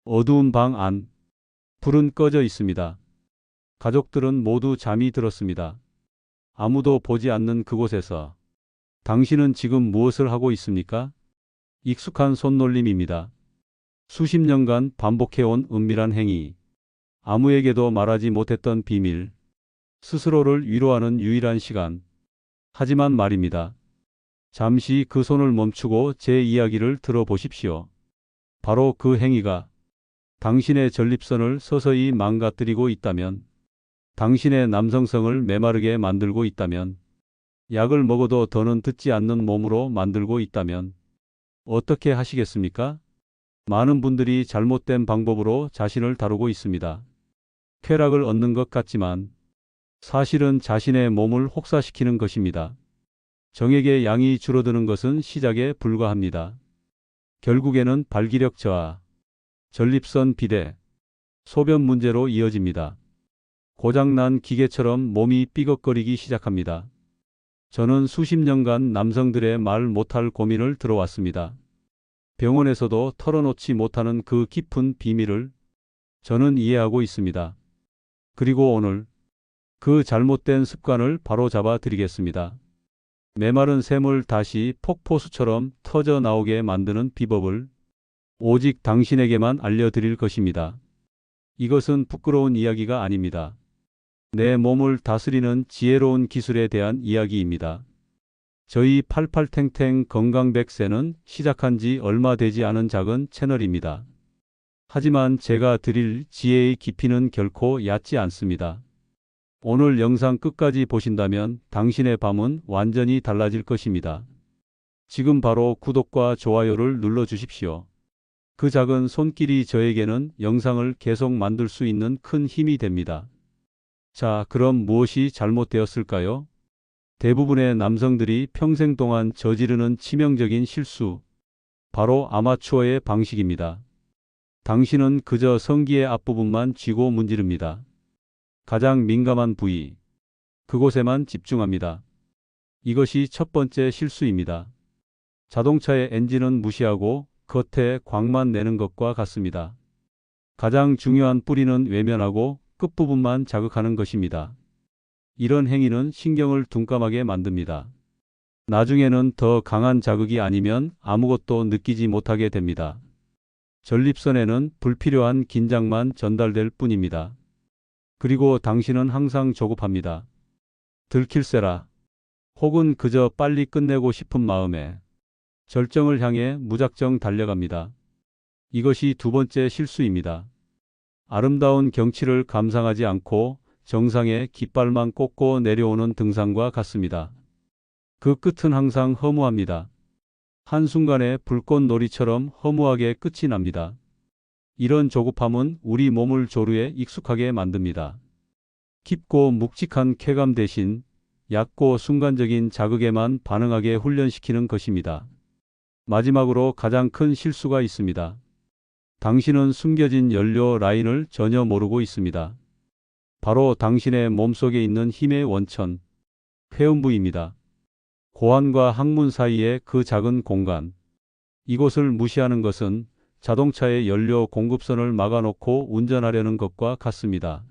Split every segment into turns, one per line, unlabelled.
어두운 방 안, 불은 꺼져 있습니다. 가족들은 모두 잠이 들었습니다. 아무도 보지 않는 그곳에서 당신은 지금 무엇을 하고 있습니까? 익숙한 손놀림입니다. 수십 년간 반복해온 은밀한 행위, 아무에게도 말하지 못했던 비밀, 스스로를 위로하는 유일한 시간. 하지만 말입니다. 잠시 그 손을 멈추고 제 이야기를 들어보십시오. 바로 그 행위가 당신의 전립선을 서서히 망가뜨리고 있다면, 당신의 남성성을 메마르게 만들고 있다면, 약을 먹어도 더는 듣지 않는 몸으로 만들고 있다면 어떻게 하시겠습니까? 많은 분들이 잘못된 방법으로 자신을 다루고 있습니다. 쾌락을 얻는 것 같지만 사실은 자신의 몸을 혹사시키는 것입니다. 정액의 양이 줄어드는 것은 시작에 불과합니다. 결국에는 발기력 저하, 전립선 비대, 소변 문제로 이어집니다. 고장난 기계처럼 몸이 삐걱거리기 시작합니다. 저는 수십 년간 남성들의 말 못할 고민을 들어왔습니다. 병원에서도 털어놓지 못하는 그 깊은 비밀을 저는 이해하고 있습니다. 그리고 오늘 그 잘못된 습관을 바로잡아 드리겠습니다. 메마른 샘을 다시 폭포수처럼 터져 나오게 만드는 비법을 오직 당신에게만 알려드릴 것입니다. 이것은 부끄러운 이야기가 아닙니다. 내 몸을 다스리는 지혜로운 기술에 대한 이야기입니다. 저희 88탱탱 건강100세는 시작한 지 얼마 되지 않은 작은 채널입니다. 하지만 제가 드릴 지혜의 깊이는 결코 얕지 않습니다. 오늘 영상 끝까지 보신다면 당신의 밤은 완전히 달라질 것입니다. 지금 바로 구독과 좋아요를 눌러주십시오. 그 작은 손길이 저에게는 영상을 계속 만들 수 있는 큰 힘이 됩니다. 자, 그럼 무엇이 잘못되었을까요? 대부분의 남성들이 평생 동안 저지르는 치명적인 실수, 바로 아마추어의 방식입니다. 당신은 그저 성기의 앞부분만 쥐고 문지릅니다. 가장 민감한 부위, 그곳에만 집중합니다. 이것이 첫 번째 실수입니다. 자동차의 엔진은 무시하고 겉에 광만 내는 것과 같습니다. 가장 중요한 뿌리는 외면하고 끝부분만 자극하는 것입니다. 이런 행위는 신경을 둔감하게 만듭니다. 나중에는 더 강한 자극이 아니면 아무것도 느끼지 못하게 됩니다. 전립선에는 불필요한 긴장만 전달될 뿐입니다. 그리고 당신은 항상 조급합니다. 들킬세라. 혹은 그저 빨리 끝내고 싶은 마음에 절정을 향해 무작정 달려갑니다. 이것이 두 번째 실수입니다. 아름다운 경치를 감상하지 않고 정상에 깃발만 꽂고 내려오는 등산과 같습니다. 그 끝은 항상 허무합니다. 한순간에 불꽃놀이처럼 허무하게 끝이 납니다. 이런 조급함은 우리 몸을 조류에 익숙하게 만듭니다. 깊고 묵직한 쾌감 대신 얕고 순간적인 자극에만 반응하게 훈련시키는 것입니다. 마지막으로 가장 큰 실수가 있습니다. 당신은 숨겨진 연료 라인을 전혀 모르고 있습니다. 바로 당신의 몸속에 있는 힘의 원천, 회음부입니다. 고환과 항문 사이의 그 작은 공간. 이곳을 무시하는 것은 자동차의 연료 공급선을 막아놓고 운전하려는 것과 같습니다.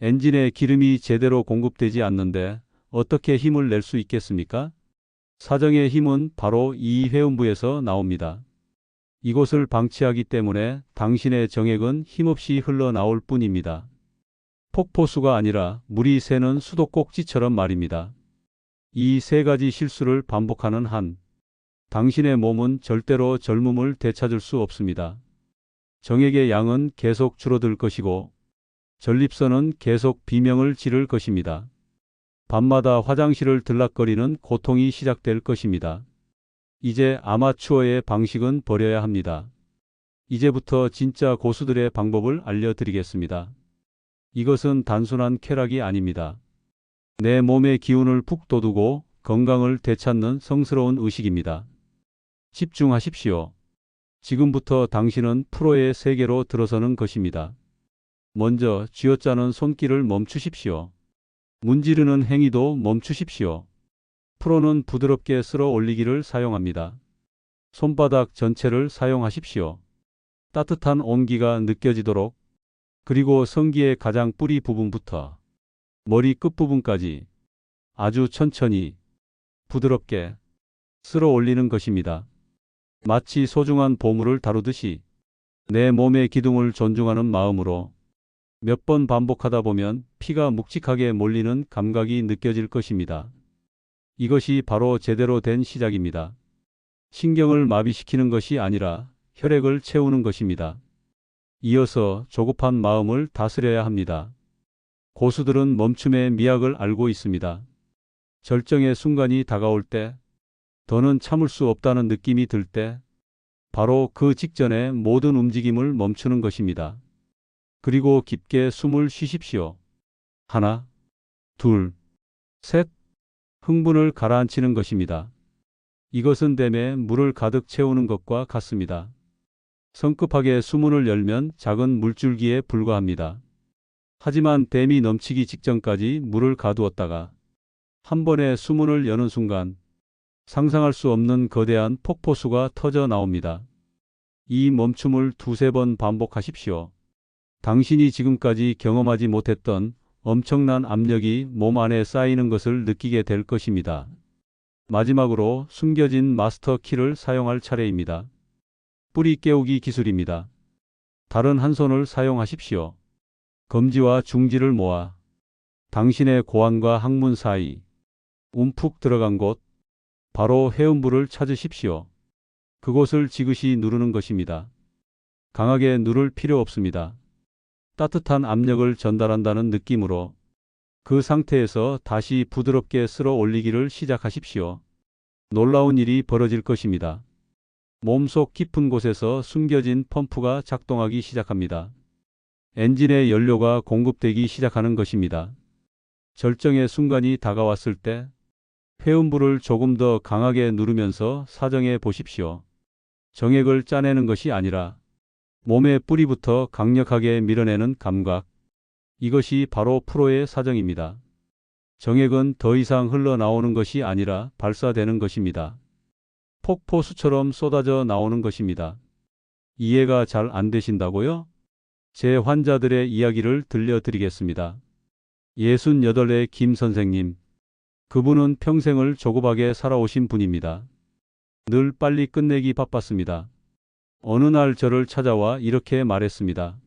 엔진에 기름이 제대로 공급되지 않는데 어떻게 힘을 낼 수 있겠습니까? 사정의 힘은 바로 이 회음부에서 나옵니다. 이곳을 방치하기 때문에 당신의 정액은 힘없이 흘러나올 뿐입니다. 폭포수가 아니라 물이 새는 수도꼭지처럼 말입니다. 이 세 가지 실수를 반복하는 한, 당신의 몸은 절대로 젊음을 되찾을 수 없습니다. 정액의 양은 계속 줄어들 것이고 전립선은 계속 비명을 지를 것입니다. 밤마다 화장실을 들락거리는 고통이 시작될 것입니다. 이제 아마추어의 방식은 버려야 합니다. 이제부터 진짜 고수들의 방법을 알려드리겠습니다. 이것은 단순한 쾌락이 아닙니다. 내 몸의 기운을 푹 돋우고 건강을 되찾는 성스러운 의식입니다. 집중하십시오. 지금부터 당신은 프로의 세계로 들어서는 것입니다. 먼저 쥐어짜는 손길을 멈추십시오. 문지르는 행위도 멈추십시오. 프로는 부드럽게 쓸어 올리기를 사용합니다. 손바닥 전체를 사용하십시오. 따뜻한 온기가 느껴지도록, 그리고 성기의 가장 뿌리 부분부터 머리 끝부분까지 아주 천천히 부드럽게 쓸어 올리는 것입니다. 마치 소중한 보물을 다루듯이 내 몸의 기둥을 존중하는 마음으로 몇 번 반복하다 보면 피가 묵직하게 몰리는 감각이 느껴질 것입니다. 이것이 바로 제대로 된 시작입니다. 신경을 마비시키는 것이 아니라 혈액을 채우는 것입니다. 이어서 조급한 마음을 다스려야 합니다. 고수들은 멈춤의 미학을 알고 있습니다. 절정의 순간이 다가올 때, 더는 참을 수 없다는 느낌이 들 때, 바로 그 직전에 모든 움직임을 멈추는 것입니다. 그리고 깊게 숨을 쉬십시오. 하나, 둘, 셋. 흥분을 가라앉히는 것입니다. 이것은 댐에 물을 가득 채우는 것과 같습니다. 성급하게 수문을 열면 작은 물줄기에 불과합니다. 하지만 댐이 넘치기 직전까지 물을 가두었다가 한 번에 수문을 여는 순간 상상할 수 없는 거대한 폭포수가 터져 나옵니다. 이 멈춤을 두세 번 반복하십시오. 당신이 지금까지 경험하지 못했던 엄청난 압력이 몸 안에 쌓이는 것을 느끼게 될 것입니다. 마지막으로 숨겨진 마스터 키를 사용할 차례입니다. 뿌리 깨우기 기술입니다. 다른 한 손을 사용하십시오. 검지와 중지를 모아 당신의 고환과 항문 사이 움푹 들어간 곳, 바로 회음부를 찾으십시오. 그곳을 지그시 누르는 것입니다. 강하게 누를 필요 없습니다. 따뜻한 압력을 전달한다는 느낌으로 그 상태에서 다시 부드럽게 쓸어 올리기를 시작하십시오. 놀라운 일이 벌어질 것입니다. 몸속 깊은 곳에서 숨겨진 펌프가 작동하기 시작합니다. 엔진의 연료가 공급되기 시작하는 것입니다. 절정의 순간이 다가왔을 때 회음부를 조금 더 강하게 누르면서 사정해 보십시오. 정액을 짜내는 것이 아니라 몸의 뿌리부터 강력하게 밀어내는 감각. 이것이 바로 프로의 사정입니다. 정액은 더 이상 흘러나오는 것이 아니라 발사되는 것입니다. 폭포수처럼 쏟아져 나오는 것입니다. 이해가 잘 안 되신다고요? 제 환자들의 이야기를 들려드리겠습니다. 68의 김 선생님. 그분은 평생을 조급하게 살아오신 분입니다. 늘 빨리 끝내기 바빴습니다. 어느 날 저를 찾아와 이렇게 말했습니다.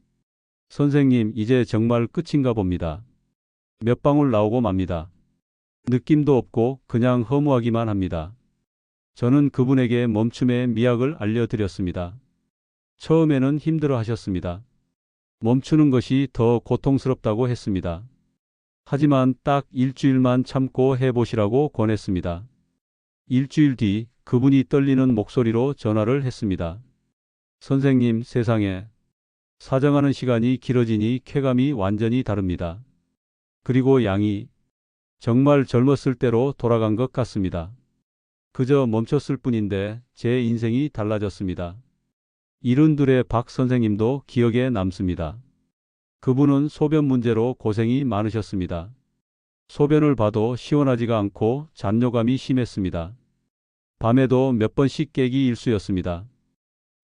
선생님, 이제 정말 끝인가 봅니다. 몇 방울 나오고 맙니다. 느낌도 없고 그냥 허무하기만 합니다. 저는 그분에게 멈춤의 미학을 알려드렸습니다. 처음에는 힘들어 하셨습니다. 멈추는 것이 더 고통스럽다고 했습니다. 하지만 딱 일주일만 참고 해보시라고 권했습니다. 일주일 뒤 그분이 떨리는 목소리로 전화를 했습니다. 선생님, 세상에 사정하는 시간이 길어지니 쾌감이 완전히 다릅니다. 그리고 양이 정말 젊었을 때로 돌아간 것 같습니다. 그저 멈췄을 뿐인데 제 인생이 달라졌습니다. 72의 박 선생님도 기억에 남습니다. 그분은 소변 문제로 고생이 많으셨습니다. 소변을 봐도 시원하지가 않고 잔뇨감이 심했습니다. 밤에도 몇 번씩 깨기 일쑤였습니다.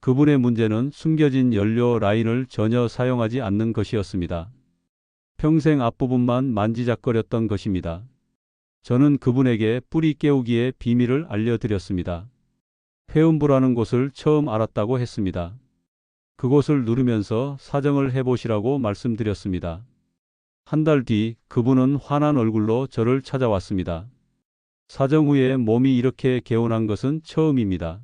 그분의 문제는 숨겨진 연료 라인을 전혀 사용하지 않는 것이었습니다. 평생 앞부분만 만지작거렸던 것입니다. 저는 그분에게 뿌리 깨우기의 비밀을 알려드렸습니다. 회음부라는 곳을 처음 알았다고 했습니다. 그곳을 누르면서 사정을 해보시라고 말씀드렸습니다. 한 달 뒤 그분은 환한 얼굴로 저를 찾아왔습니다. 사정 후에 몸이 이렇게 개운한 것은 처음입니다.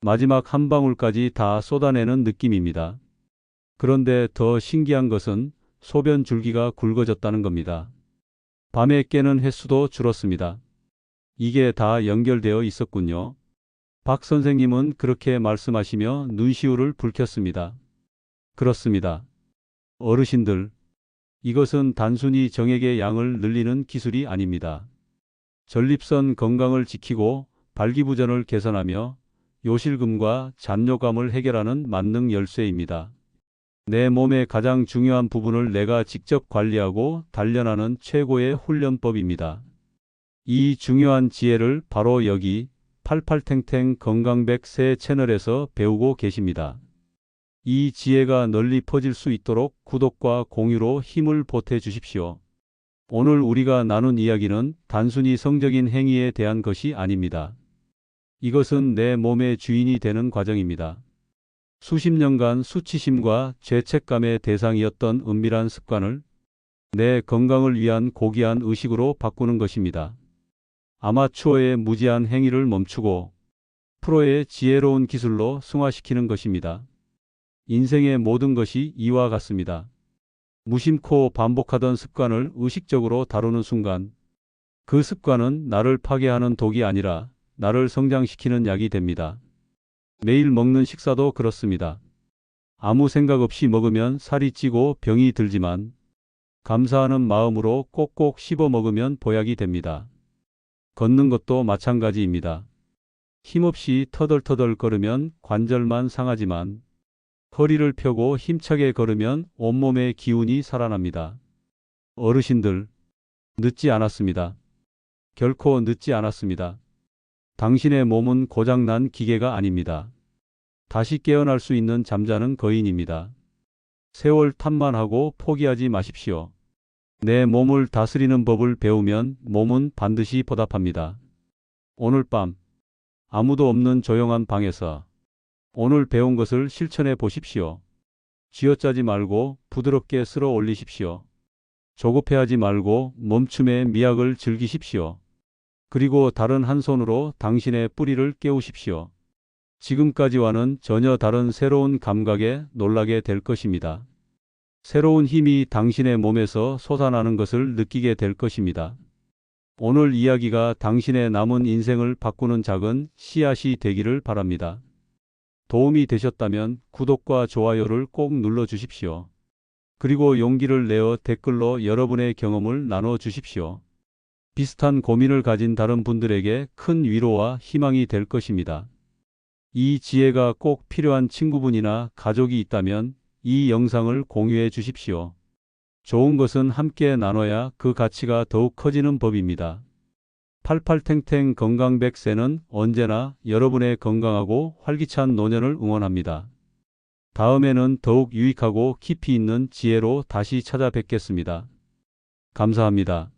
마지막 한 방울까지 다 쏟아내는 느낌입니다. 그런데 더 신기한 것은 소변 줄기가 굵어졌다는 겁니다. 밤에 깨는 횟수도 줄었습니다. 이게 다 연결되어 있었군요. 박 선생님은 그렇게 말씀하시며 눈시울을 붉혔습니다. 그렇습니다. 어르신들, 이것은 단순히 정액의 양을 늘리는 기술이 아닙니다. 전립선 건강을 지키고 발기부전을 개선하며 요실금과 잔뇨감을 해결하는 만능 열쇠입니다. 내 몸의 가장 중요한 부분을 내가 직접 관리하고 단련하는 최고의 훈련법입니다. 이 중요한 지혜를 바로 여기 88탱탱 건강백 새 채널에서 배우고 계십니다. 이 지혜가 널리 퍼질 수 있도록 구독과 공유로 힘을 보태 주십시오. 오늘 우리가 나눈 이야기는 단순히 성적인 행위에 대한 것이 아닙니다. 이것은 내 몸의 주인이 되는 과정입니다. 수십 년간 수치심과 죄책감의 대상이었던 은밀한 습관을 내 건강을 위한 고귀한 의식으로 바꾸는 것입니다. 아마추어의 무지한 행위를 멈추고 프로의 지혜로운 기술로 승화시키는 것입니다. 인생의 모든 것이 이와 같습니다. 무심코 반복하던 습관을 의식적으로 다루는 순간 그 습관은 나를 파괴하는 독이 아니라 나를 성장시키는 약이 됩니다. 매일 먹는 식사도 그렇습니다. 아무 생각 없이 먹으면 살이 찌고 병이 들지만 감사하는 마음으로 꼭꼭 씹어 먹으면 보약이 됩니다. 걷는 것도 마찬가지입니다. 힘없이 터덜터덜 걸으면 관절만 상하지만 허리를 펴고 힘차게 걸으면 온몸의 기운이 살아납니다. 어르신들, 늦지 않았습니다. 결코 늦지 않았습니다. 당신의 몸은 고장난 기계가 아닙니다. 다시 깨어날 수 있는 잠자는 거인입니다. 세월 탓만하고 포기하지 마십시오. 내 몸을 다스리는 법을 배우면 몸은 반드시 보답합니다. 오늘 밤 아무도 없는 조용한 방에서 오늘 배운 것을 실천해 보십시오. 쥐어짜지 말고 부드럽게 쓸어 올리십시오. 조급해하지 말고 멈춤의 미학을 즐기십시오. 그리고 다른 한 손으로 당신의 뿌리를 깨우십시오. 지금까지와는 전혀 다른 새로운 감각에 놀라게 될 것입니다. 새로운 힘이 당신의 몸에서 솟아나는 것을 느끼게 될 것입니다. 오늘 이야기가 당신의 남은 인생을 바꾸는 작은 씨앗이 되기를 바랍니다. 도움이 되셨다면 구독과 좋아요를 꼭 눌러 주십시오. 그리고 용기를 내어 댓글로 여러분의 경험을 나눠 주십시오. 비슷한 고민을 가진 다른 분들에게 큰 위로와 희망이 될 것입니다. 이 지혜가 꼭 필요한 친구분이나 가족이 있다면 이 영상을 공유해 주십시오. 좋은 것은 함께 나눠야 그 가치가 더욱 커지는 법입니다. 88탱탱 건강 100세는 언제나 여러분의 건강하고 활기찬 노년을 응원합니다. 다음에는 더욱 유익하고 깊이 있는 지혜로 다시 찾아뵙겠습니다. 감사합니다.